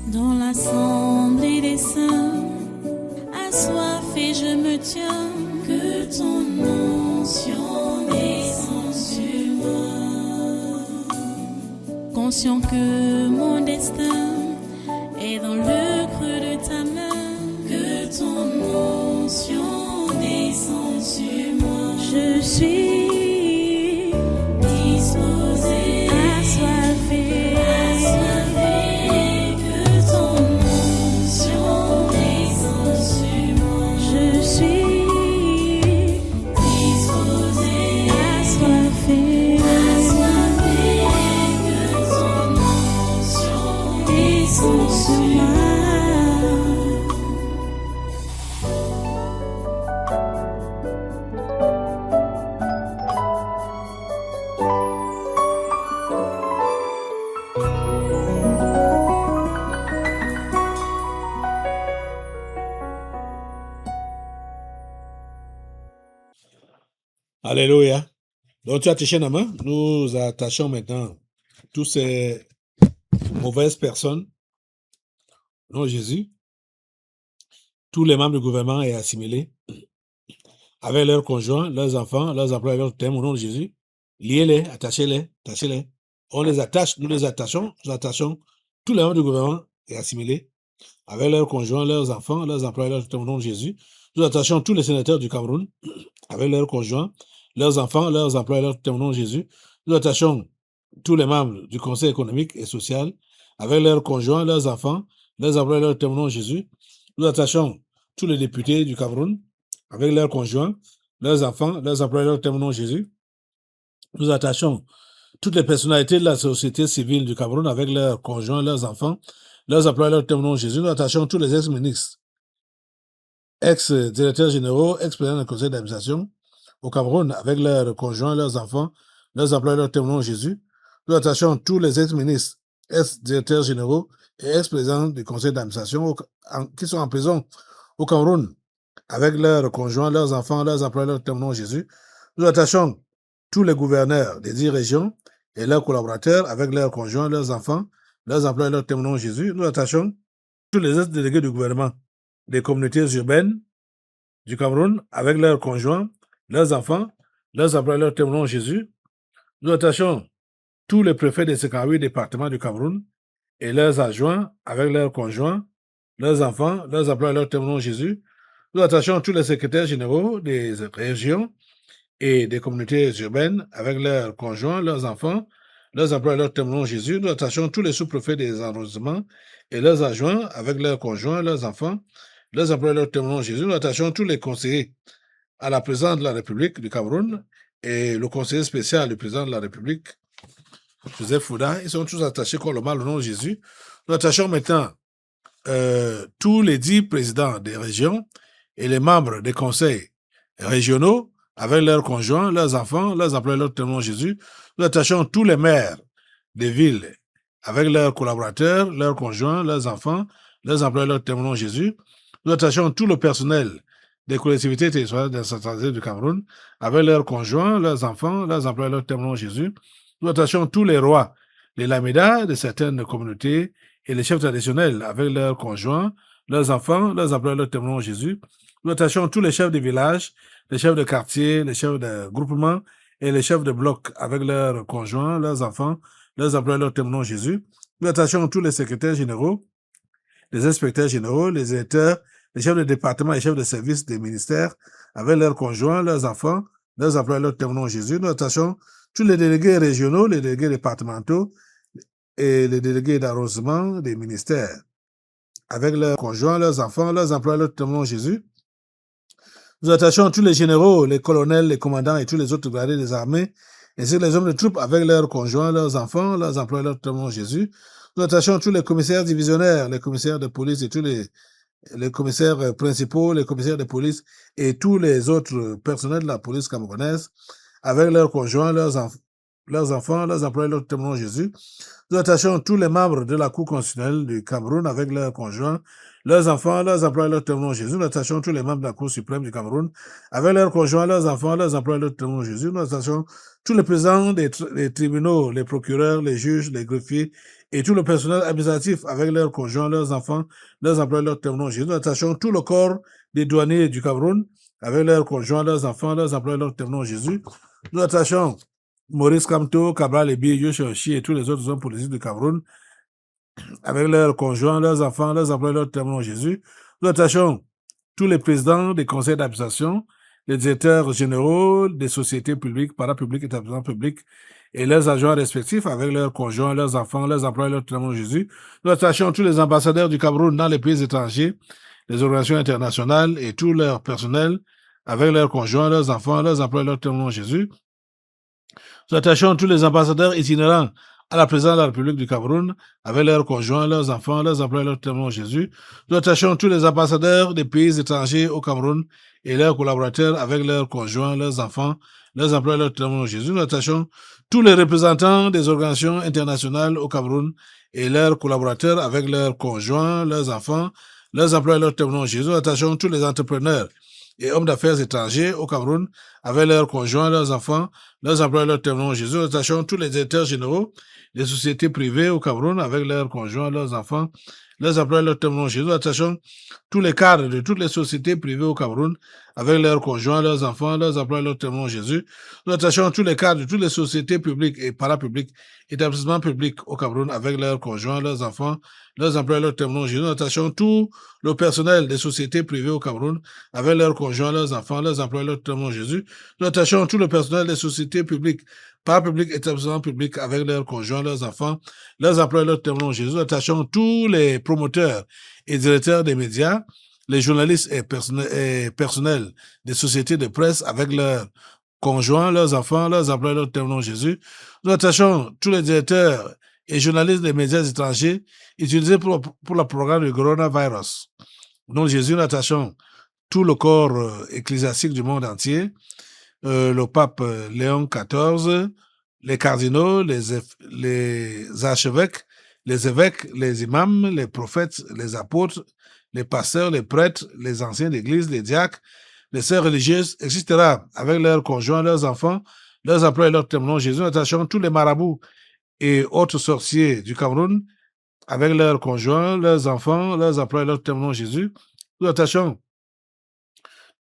Dans l'assemblée des saints, assoiffé je me tiens, que ton onction descende sur moi. Conscient que mon destin est dans le creux de ta main, que ton onction descende sur moi. Je suis disposé, assoiffé, que ton onction descende sur moi. Je suis disposé, assoiffé, que ton onction descende sur moi. Alléluia. Donc tu as touché la main. Nous attachons maintenant toutes ces mauvaises personnes. Au nom de Jésus. Tous les membres du gouvernement est assimilés avec leurs conjoints, leurs enfants, leurs employés, leurs thèmes au nom de Jésus. Liez-les, attachez-les, attachez-les. On les attache, nous attachons tous les membres du gouvernement est assimilés avec leurs conjoints, leurs enfants, leurs employés, leurs thèmes au nom de Jésus. Nous attachons tous les sénateurs du Cameroun avec leurs conjoints, leurs enfants, leurs employés, leurs thèmes au nom de Jésus. Nous attachons tous les membres du Conseil économique et social avec leurs conjoints, leurs enfants, leurs employés, leurs thèmes au nom de Jésus. Nous attachons tous les députés du Cameroun avec leurs conjoints, leurs enfants, leurs employés, leurs thèmes au nom de Jésus. Nous attachons toutes les personnalités de la société civile du Cameroun avec leurs conjoints, leurs enfants, leurs employés, leurs thèmes au nom de Jésus. Nous attachons tous les ex-ministres, ex-directeurs généraux, ex-présidents du conseil d'administration au Cameroun avec leurs conjoints, leurs enfants, leurs employés, leurs thèmes au nom de Jésus. Nous attachons tous les ex-ministres, ex-directeurs généraux et ex-présidents du conseil d'administration qui sont en prison au Cameroun avec leurs conjoints, leurs enfants, leurs employés, leurs thèmes au nom de Jésus. Nous attachons tous les gouverneurs des 10 régions et leurs collaborateurs avec leurs conjoints, leurs enfants, leurs employés, leurs thèmes au nom de Jésus. Nous attachons tous les ex-délégués du gouvernement des communautés urbaines du Cameroun avec leurs conjoints, leurs enfants, leurs employés, leurs thèmes au nom de Jésus. Nous attachons tous les préfets des 58 départements du Cameroun et leurs adjoints avec leurs conjoints, leurs enfants, leurs employés, leurs thèmes au nom de Jésus. Nous attachons tous les secrétaires généraux des régions et des communautés urbaines avec leurs conjoints, leurs enfants, leurs employés, leurs thèmes au nom de Jésus. Nous attachons tous les sous-préfets des arrondissements et leurs adjoints avec leurs conjoints, leurs enfants, leurs employés, leurs thèmes au nom de Jésus. Nous attachons tous les conseillers à la présidence de la République du Cameroun et le conseiller spécial du président de la République, Joseph Fouda. Ils sont tous attachés comme le mal au nom de Jésus. Nous attachons maintenant tous les 10 présidents des régions et les membres des conseils régionaux avec leurs conjoints, leurs enfants, leurs employés, leurs thèmes au nom de Jésus. Nous attachons tous les maires des villes avec leurs collaborateurs, leurs conjoints, leurs enfants, leurs employés, leurs thèmes au nom de Jésus. Nous attachons tout le personnel des collectivités territoriales décentralisées du Cameroun avec leurs conjoints, leurs enfants, leurs employés, leurs thèmes au nom de Jésus. Nous attachons tous les rois, les lamédas de certaines communautés et les chefs traditionnels avec leurs conjoints, leurs enfants, leurs employés, leurs thèmes au nom de Jésus. Nous attachons tous les chefs de village, les chefs de quartier, les chefs de groupement et les chefs de bloc avec leurs conjoints, leurs enfants, leurs employés, leurs thèmes au nom de Jésus. Nous attachons tous les secrétaires généraux, les inspecteurs généraux, les directeurs, les chefs de département et chefs de service des ministères avec leurs conjoints, leurs enfants, leurs employés, leurs thèmes au nom de Jésus. Nous attachons tous les délégués régionaux, les délégués départementaux et les délégués d'arrondissement des ministères avec leurs conjoints, leurs enfants, leurs employés, leurs thèmes au nom de Jésus. Nous attachons tous les généraux, les colonels, les commandants et tous les autres gradés des armées, ainsi que les hommes de troupes avec leurs conjoints, leurs enfants, leurs employés, leurs thèmes au nom de Jésus. Nous attachons tous les commissaires divisionnaires, les commissaires de police et tous les commissaires principaux, les commissaires de police et tous les autres personnels de la police camerounaise avec leurs conjoints, leurs enfants, leurs enfants, leurs employés, leurs témoins Jésus. Nous attachons tous les membres de la Cour constitutionnelle du Cameroun avec leurs conjoints, leurs enfants, leurs employés, leurs témoins Jésus. Nous attachons tous les membres de la Cour suprême du Cameroun avec leurs conjoints, leurs enfants, leurs employés, leurs témoins Jésus. Nous attachons tous les présidents des tribunaux, les procureurs, les juges, les greffiers et tout le personnel administratif avec leurs conjoints, leurs enfants, leurs employés, leurs témoins Jésus. Nous attachons tout le corps des douaniers du Cameroun avec leurs conjoints, leurs enfants, leurs employés, leurs témoins Jésus. Nous attachons Maurice Kamto, Cabral Ebi, Yoshi et tous les autres hommes politiques du Cameroun avec leurs conjoints, leurs enfants, leurs employés, leurs témoins Jésus. Nous attachons tous les présidents des conseils d'administration, les directeurs généraux des sociétés publiques, parapubliques, établissements publics et leurs agents respectifs avec leurs conjoints, leurs enfants, leurs employés, leurs témoins Jésus. Nous attachons tous les ambassadeurs du Cameroun dans les pays étrangers, les organisations internationales et tout leur personnel avec leurs conjoints, leurs enfants, leurs employés, leurs témoins Jésus. Nous attachons tous les ambassadeurs itinérants à la présidence de la République du Cameroun avec leurs conjoints, leurs enfants, leurs employés, leurs témoins Jésus. Nous attachons tous les ambassadeurs des pays étrangers au Cameroun et leurs collaborateurs avec leurs conjoints, leurs enfants, leurs employés, leurs témoins Jésus. Nous attachons tous les représentants des organisations internationales au Cameroun et leurs collaborateurs avec leurs conjoints, leurs enfants, leurs employés, leurs témoins Jésus. Nous attachons tous les entrepreneurs et hommes d'affaires étrangers au Cameroun avec leurs conjoints, leurs enfants, leurs employés, leurs témoins Jésus. Nous attachons tous les directeurs généraux des sociétés privées au Cameroun avec leurs conjoints, leurs enfants, leurs employés, leurs témoins Jésus. Nous attachons tous les cadres de toutes les sociétés privées au Cameroun avec leurs conjoints, leurs enfants, leurs employés, leurs témoins Jésus. Nous attachons tous les cadres de toutes les sociétés publiques et parapubliques, établissements publics au Cameroun avec leurs conjoints, leurs enfants, leurs employés, leurs témoins Jésus. Nous attachons tout le personnel des sociétés privées au Cameroun avec leurs conjoints, leurs enfants, leurs employés, leurs témoins Jésus. Nous attachons tout le personnel des sociétés publiques, parapubliques, établissements publics avec leurs conjoints, leurs enfants, leurs employés, leurs témoins Jésus. Nous attachons tous les promoteurs et directeurs des médias, les journalistes et personnels des sociétés de presse avec leurs conjoints, leurs enfants, leurs employés, leurs témoins Jésus. Nous attachons tous les directeurs et journalistes des médias étrangers utilisés pour le programme du coronavirus. Donc Jésus, nous attachons tout le corps ecclésiastique du monde entier, le pape Léon XIV, les cardinaux, les archevêques, les évêques, les imams, les prophètes, les apôtres, les pasteurs, les prêtres, les anciens d'église, les diacres, les sœurs religieuses, etc., avec leurs conjoints, leurs enfants, leurs employés, leurs témoins Jésus. Nous attachons tous les marabouts et autres sorciers du Cameroun avec leurs conjoints, leurs enfants, leurs employés, leurs témoins Jésus. Nous attachons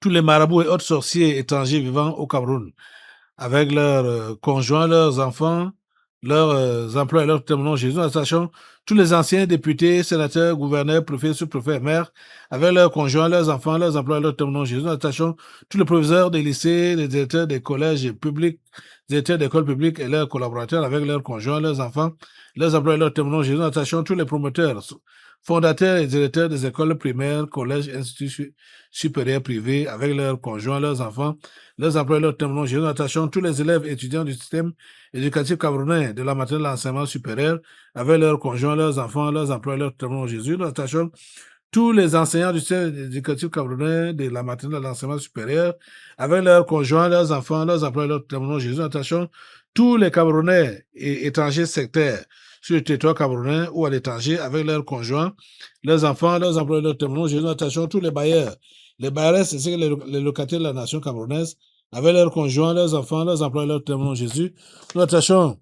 tous les marabouts et autres sorciers étrangers vivant au Cameroun avec leurs conjoints, leurs enfants, leurs employés, leurs témoins Jésus. Nous attachons tous les anciens députés, sénateurs, gouverneurs, préfets, sous-préfets, maires, avec leurs conjoints, leurs enfants, leurs employés, leurs témoins Jésus. Nous attachons tous les professeurs des lycées, les directeurs des collèges publics, directeurs d'écoles publiques et leurs collaborateurs avec leurs conjoints, leurs enfants, leurs employés, leurs témoins Jésus. Nous attachons tous les promoteurs, fondateurs et directeurs des écoles primaires, collèges, instituts supérieurs privés avec leurs conjoints, leurs enfants, leurs employés, leurs témoins Jésus. Nous attachons tous les élèves et étudiants du système éducatif camerounais de la maternelle à l'enseignement supérieur avec leurs conjoints, leurs enfants, leurs employés, leurs témoins Jésus. Nous attachons tous les enseignants du système éducatif camerounais de la maternelle à l'enseignement supérieur avec leurs conjoints, leurs enfants, leurs employés, leurs témoins Jésus. Nous attachons tous les Camerounais et étrangers sectaires sur le territoire camerounais ou à l'étranger avec leurs conjoints, leurs enfants, leurs employés, leurs témoins Jésus. Nous attachons tous les bailleurs. Les bailleurs, c'est les locataires de la nation camerounaise avec leurs conjoints, leurs enfants, leurs employés, leurs témoins Jésus. Nous attachons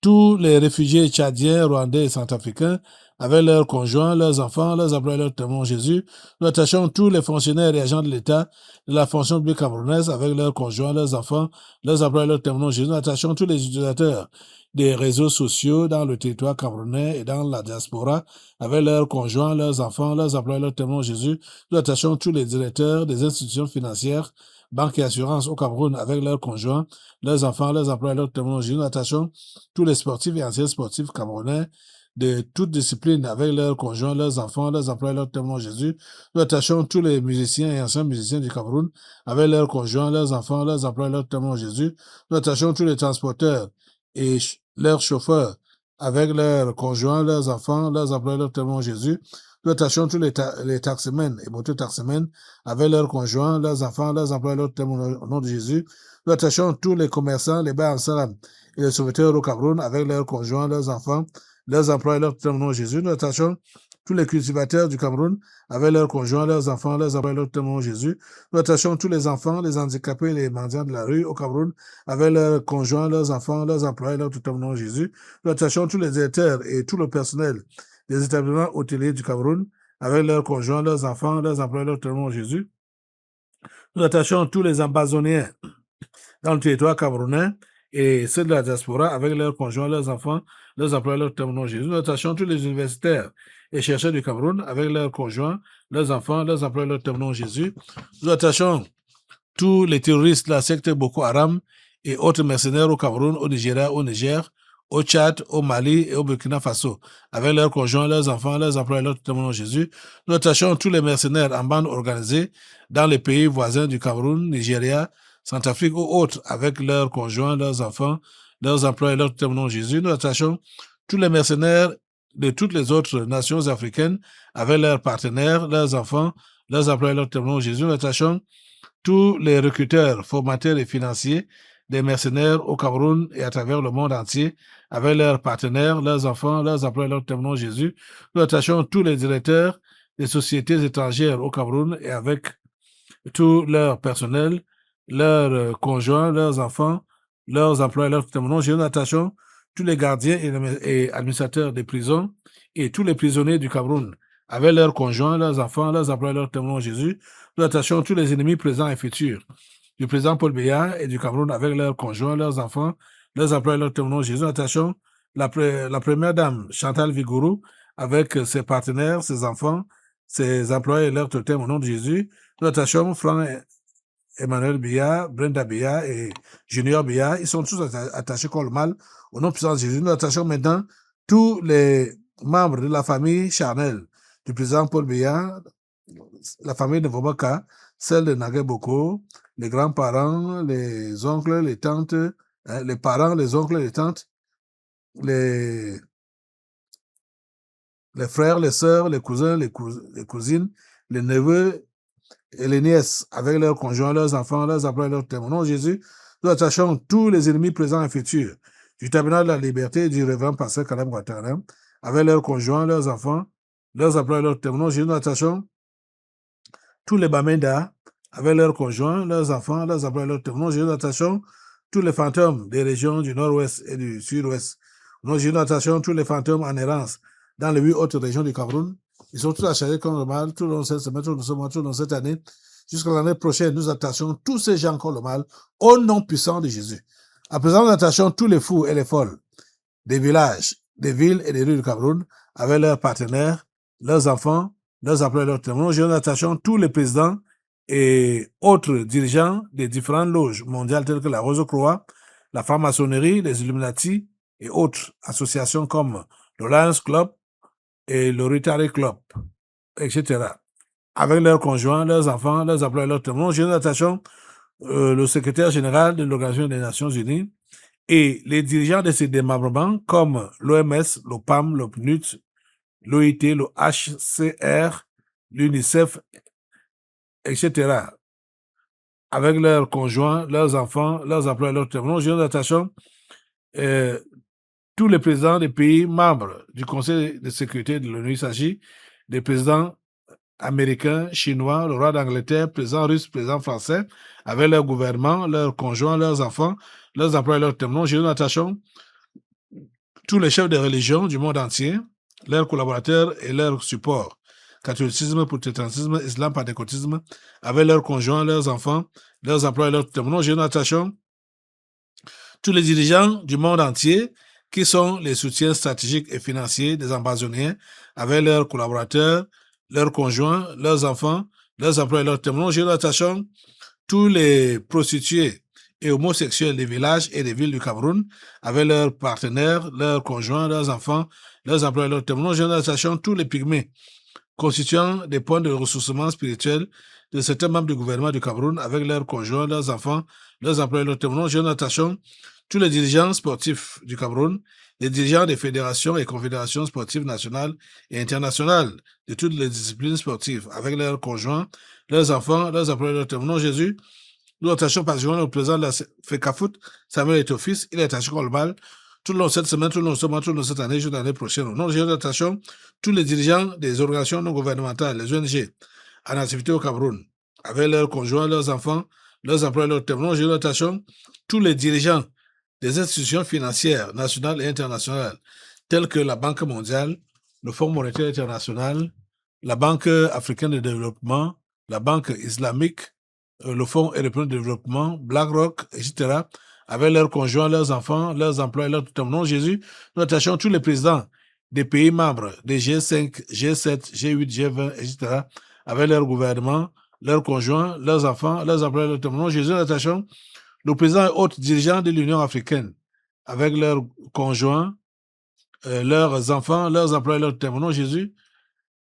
tous les réfugiés tchadiens, rwandais et centrafricains avec leurs conjoints, leurs enfants, leurs employés, leurs témoins Jésus. Nous attachons tous les fonctionnaires et agents de l'État de la fonction publique camerounaise avec leurs conjoints, leurs enfants, leurs employés, leurs témoins Jésus. Nous attachons tous les utilisateurs des réseaux sociaux dans le territoire camerounais et dans la diaspora avec leurs conjoints, leurs enfants, leurs employés, leurs témoins Jésus. Nous attachons tous les directeurs des institutions financières, banques et assurances au Cameroun avec leurs conjoints, leurs enfants, leurs employés, leurs témoins Jésus. Nous attachons tous les sportifs et anciens sportifs camerounais de toute discipline avec leurs conjoints, leurs enfants, leurs employés, leurs témoins Jésus. Nous attachons tous les musiciens et anciens musiciens du Cameroun avec leurs conjoints, leurs enfants, leurs employés, leurs témoins Jésus. Nous attachons tous les transporteurs et leurs chauffeurs avec leurs conjoints, leurs enfants, leurs employés, leurs témoins Jésus. Nous attachons tous les taximens et mototaximens avec leurs conjoints, leurs enfants, leurs employés, leurs témoins au nom de Jésus. Nous attachons tous les commerçants, les bars en salam et les sauveteurs au Cameroun avec leurs conjoints, leurs enfants, leurs emplois et leurs témoins Jésus. Nous attachons tous les cultivateurs du Cameroun avec leurs conjoints, leurs enfants, leurs emplois et leurs témoins Jésus. Nous attachons tous les enfants, les handicapés et les mendiants de la rue au Cameroun avec leurs conjoints, leurs enfants, leurs emplois et leurs témoins Jésus. Nous attachons tous les directeurs et tout le personnel des établissements hôteliers du Cameroun avec leurs conjoints, leurs enfants, leurs emplois et leurs témoins Jésus. Nous attachons tous les ambazoniens dans le territoire camerounais et ceux de la diaspora avec leurs conjoints, leurs enfants, leurs emplois, leurs témoins Jésus. Nous attachons tous les universitaires et chercheurs du Cameroun avec leurs conjoints, leurs enfants, leurs emplois, leurs témoins Jésus. Nous attachons tous les terroristes de la secte Boko Haram et autres mercenaires au Cameroun, au Nigeria, au Niger, au Tchad, au Mali et au Burkina Faso, avec leurs conjoints, leurs enfants, leurs emplois, leurs témoins Jésus. Nous attachons tous les mercenaires en bande organisée dans les pays voisins du Cameroun, Nigeria, Centrafrique ou autres, avec leurs conjoints, leurs enfants, leurs emplois et leurs témoins Jésus. Nous attachons tous les mercenaires de toutes les autres nations africaines, avec leurs partenaires, leurs enfants, leurs emplois et leurs témoins Jésus. Nous attachons tous les recruteurs, formateurs et financiers des mercenaires au Cameroun et à travers le monde entier, avec leurs partenaires, leurs enfants, leurs emplois et leurs témoins Jésus. Nous attachons tous les directeurs des sociétés étrangères au Cameroun et avec tout leur personnel, leurs conjoints, leurs enfants, leurs emplois et leurs témoins Jésus. Nous attachons tous les gardiens et administrateurs des prisons et tous les prisonniers du Cameroun, avec leurs conjoints, leurs enfants, leurs emplois et leurs témoins Jésus. Nous attachons tous les ennemis présents et futurs du président Paul Biya et du Cameroun avec leurs conjoints, leurs enfants, leurs emplois et leurs témoins Jésus. Nous attachons la première dame Chantal Vigourou avec ses partenaires, ses enfants, ses employés et leurs totems au nom de Jésus. Nous attachons Franck Emmanuel Biya, Brenda Biya et Junior Biya. Ils sont tous attachés comme le mal au nom puissant de Jésus. Nous attachons maintenant tous les membres de la famille charnelle du président Paul Biya, la famille de Vobaka, celle de Nagué Boko, les grands-parents, les oncles, les tantes, les parents, les oncles, les tantes, les frères, les sœurs, les cousins, les cousines, les neveux et les nièces, avec leurs conjoints, leurs enfants, leurs emplois et leurs témoins. Au nom de Jésus, nous attachons tous les ennemis présents et futurs du tabernacle de la liberté du révérend pasteur Kalem Ouattara, avec leurs conjoints, leurs enfants, leurs emplois et leurs témoins. Au nom de Jésus, nous attachons tous les Bamenda, avec leurs conjoints, leurs enfants, leurs emplois et leurs témoins. Au nom de Jésus, nous attachons tous les fantômes des régions du nord-ouest et du sud-ouest. Au nom de Jésus, nous attachons tous les fantômes en errance dans les 8 autres régions du Cameroun. Ils sont tous achevés comme le mal, tout dans cette semaine, tout dans ce mois, tout dans cette année. Jusqu'à l'année prochaine, nous attachons tous ces gens comme le mal au nom puissant de Jésus. À présent, nous attachons tous les fous et les folles des villages, des villes et des rues du Cameroun avec leurs partenaires, leurs enfants, leurs emplois et leurs témoins. Nous attachons tous les présidents et autres dirigeants des différentes loges mondiales telles que la Rose-Croix, la franc-maçonnerie, les Illuminati et autres associations comme le Lions Club et le Rotary Club, etc. Avec leurs conjoints, leurs enfants, leurs emplois et leurs témoins. Nous attachons le secrétaire général de l'Organisation des Nations Unies et les dirigeants de ces démembrements comme l'OMS, l'OPAM, le PNUD, l'OIT, le HCR, l'UNICEF, etc. Avec leurs conjoints, leurs enfants, leurs emplois et leurs témoins. Nous attachons tous les présidents des pays membres du Conseil de sécurité de l'ONU. Il s'agit des présidents américains, chinois, le roi d'Angleterre, président russe, président français, avec leur gouvernement, leurs conjoints, leurs enfants, leurs emplois et leurs témoins. Nous attachons tous les chefs de religion du monde entier, leurs collaborateurs et leurs supports. Catholicisme, protestantisme, islam, pentecôtisme, avec leurs conjoints, leurs enfants, leurs emplois et leurs témoins. Nous attachons tous les dirigeants du monde entier qui sont les soutiens stratégiques et financiers des ambazoniens, avec leurs collaborateurs, leurs conjoints, leurs enfants, leurs emplois et leurs témoins. Nous attachons tous les prostituées et homosexuels des villages et des villes du Cameroun, avec leurs partenaires, leurs conjoints, leurs enfants, leurs emplois et leurs témoins. Nous attachons tous les pygmées constituant des points de ressourcement spirituel de certains membres du gouvernement du Cameroun, avec leurs conjoints, leurs enfants, leurs emplois et leurs témoins. Nous attachons tous les dirigeants sportifs du Cameroun, les dirigeants des fédérations et confédérations sportives nationales et internationales de toutes les disciplines sportives, avec leurs conjoints, leurs enfants, leurs emplois et leurs témoins. Jésus, Nous attachons particulièrement au président de la FECAFOOT, Samuel Eto'o-Fils. Il est attaché global tout le long de cette semaine, tout le long de ce mois, tout le long de cette année, jusqu'à l'année prochaine. Au nom de Jésus, nous attachons tous les dirigeants des organisations non gouvernementales, les ONG, en activité au Cameroun, avec leurs conjoints, leurs enfants, leurs employés, leurs témoins. Au nom de Jésus, nous attachons tous les dirigeants des institutions financières nationales et internationales, telles que la Banque mondiale, le Fonds monétaire international, la Banque africaine de développement, la Banque islamique, le Fonds européen de développement, BlackRock, etc., avec leurs conjoints, leurs enfants, leurs employés, leurs tout. Au nom de Jésus, nous attachons tous les présidents des pays membres des G5, G7, G8, G20, etc., avec leurs gouvernements, leurs conjoints, leurs enfants, leurs employés, leurs tout. Au nom de Jésus, nous attachons le président et autres dirigeants de l'Union africaine, avec leurs conjoints, leurs enfants, leurs employés, leurs tout. Au nom de Jésus,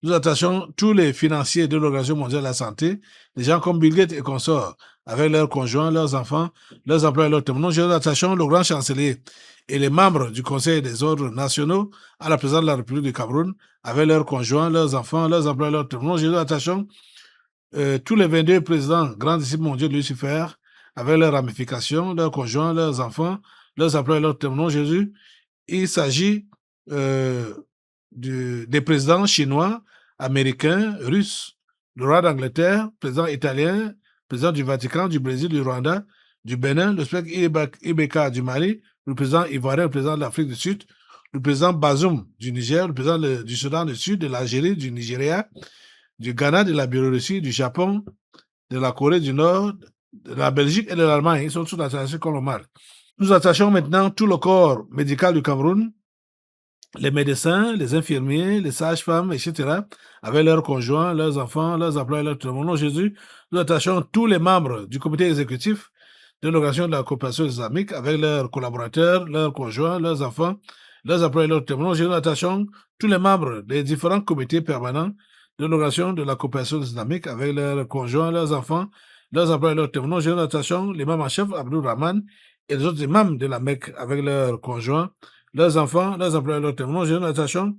nous attachons tous les financiers de l'Organisation mondiale de la santé, des gens comme Bill Gates et consorts, avec leurs conjoints, leurs enfants, leurs employés, leurs témoins. Nous attachons le grand chancelier et les membres du Conseil des ordres nationaux à la présidence de la République du Cameroun, avec leurs conjoints, leurs enfants, leurs employés, leurs témoins. Nous attachons tous les 22 présidents grands disciples mondiaux de Lucifer, avec leurs ramifications, leurs conjoints, leurs enfants, leurs employés, leurs témoins. Jésus, il s'agit des présidents chinois, américains, russes, le roi d'Angleterre, président italien, président du Vatican, du Brésil, du Rwanda, du Bénin, le spectre Ibeka du Mali, le président ivoirien, le président de l'Afrique du Sud, le président Bazoum du Niger, le président du Soudan du Sud, de l'Algérie, du Nigeria, du Ghana, de la Biélorussie, du Japon, de la Corée du Nord, de la Belgique et de l'Allemagne. Ils sont tous attachés comme le mal. Nous attachons maintenant tout le corps médical du Cameroun, les médecins, les infirmiers, les sages-femmes, etc., avec leurs conjoints, leurs enfants, leurs employés, leurs tout. Au nom de Jésus, nous attachons tous les membres du comité exécutif de l'Organisation de la coopération islamique, avec leurs collaborateurs, leurs conjoints, leurs enfants, leurs employés, leurs tout. Au nom de Jésus, nous attachons tous les membres des différents comités permanents de l'Organisation de la coopération islamique, avec leurs conjoints, leurs enfants, leurs employés, leurs tout. Au nom de Jésus, nous attachons l'imam en chef, Abdul Rahman, et les autres imams de la Mecque, avec leurs conjoints, leurs enfants, leurs employés, leurs témoins. Nous attachons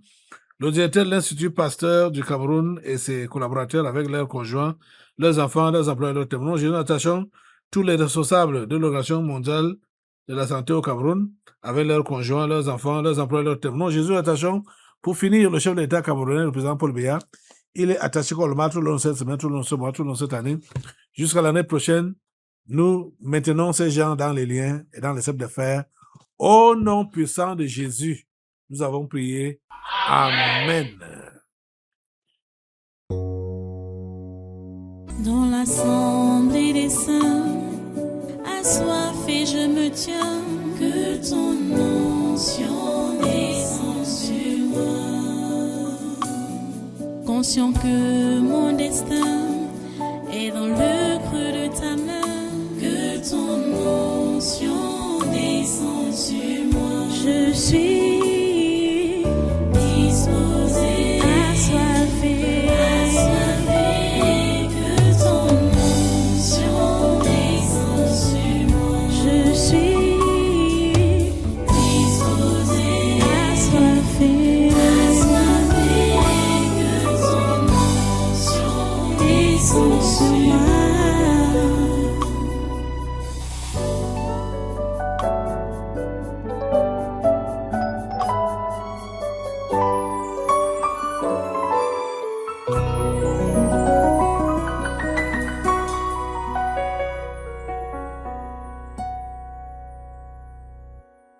le directeur de l'Institut Pasteur du Cameroun et ses collaborateurs avec leurs conjoints, leurs enfants, leurs employés, leurs témoins. Nous attachons tous les responsables de l'Organisation mondiale de la santé au Cameroun avec leurs conjoints, leurs enfants, leurs employés, leurs témoins. Nous attachons, pour finir, le chef de l'État camerounais, le président Paul Biya. Il est attaché comme le mat tout le long de cette semaine, tout le long de ce mois, tout le long de cette année. Jusqu'à l'année prochaine, nous maintenons ces gens dans les liens et dans les cercles de fer. Au nom puissant de Jésus, nous avons prié. Amen. Dans l'assemblée des saints, assoiffé je me tiens, que ton onction descende sur moi. Conscient que mon destin est dans le creux de ta main, que ton onction descende sur moi. Je suis